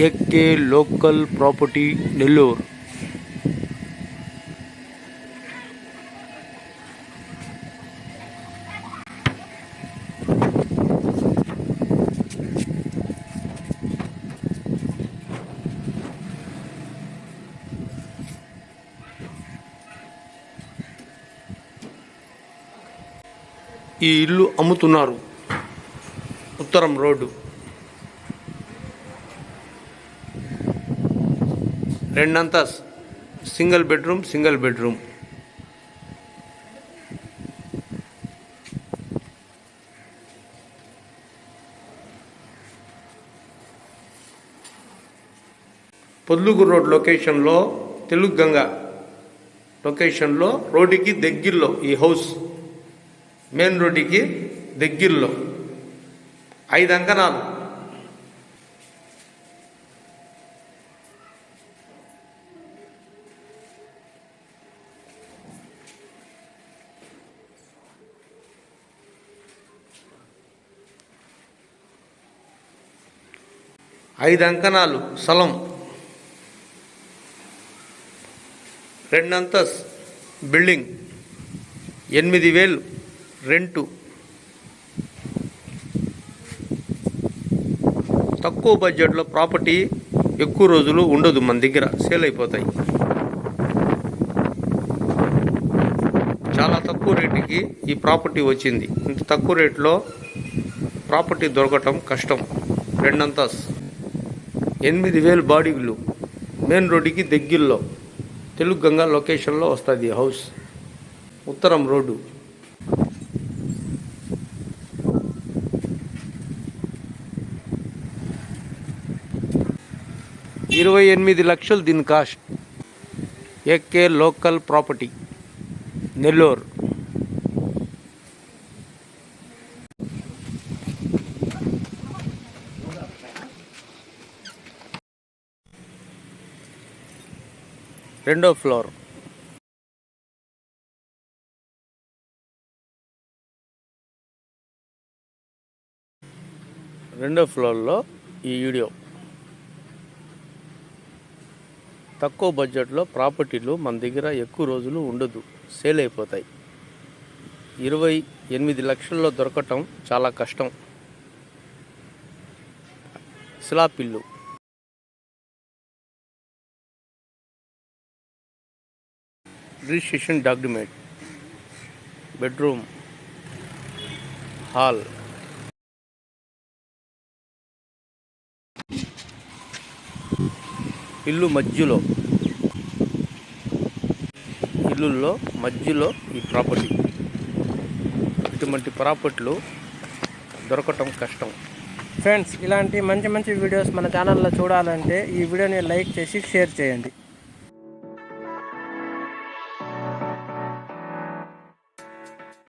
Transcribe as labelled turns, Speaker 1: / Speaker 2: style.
Speaker 1: AK local property Nellore. ఈ ఇల్లు అమ్ముతున్నారు. ఉత్తరం రోడ్డు, 2 అంతస్తు, సింగిల్ బెడ్రూమ్. పొద్దులూరు రోడ్ లొకేషన్లో, తెలుగు గంగ లొకేషన్లో, రోడ్డుకి దగ్గరలో ఈ హౌస్, మెయిన్ రోడ్డుకి దగ్గరలో 5 అంకణాలు. స్థలం, 2 అంతస్తు బిల్డింగ్, 8,000 రెంటు. తక్కువ బడ్జెట్లో ప్రాపర్టీ ఎక్కువ రోజులు ఉండదు, మన దగ్గర సేల్ అయిపోతాయి. చాలా తక్కువ రేటుకి ఈ ప్రాపర్టీ వచ్చింది. ఇంత తక్కువ రేట్లో ప్రాపర్టీ దొరకటం కష్టం. 2 అంతస్తు, 8,000 బాడీలు, మెయిన్ రోడ్డుకి దగ్గరలో, తెలుగు గంగా లొకేషన్లో వస్తుంది ఈ హౌస్. ఉత్తరం రోడ్డు. 28 లక్షలు దీని cost. AK local property Nellore. రెండో ఫ్లోర్. రెండో ఫ్లోర్లో ఈ వీడియో. తక్కువ బడ్జెట్లో ప్రాపర్టీలు మన దగ్గర ఎక్కువ రోజులు ఉండదు, సేల్ అయిపోతాయి. 28 లక్షల్లో దొరకటం చాలా కష్టం. స్లాబ్ ఇల్లు, రిజిస్ట్రేషన్ డాక్యుమెంట్, బెడ్రూమ్, హాల్, ఇల్లు మధ్యలో, ఇల్లుల్లో మధ్యలో ఈ ప్రాపర్టీ. ఇటువంటి ప్రాపర్టీలు దొరకటం కష్టం.
Speaker 2: ఫ్రెండ్స్, ఇలాంటి మంచి మంచి వీడియోస్ మన ఛానల్లో చూడాలంటే ఈ వీడియోని లైక్ చేసి షేర్ చేయండి.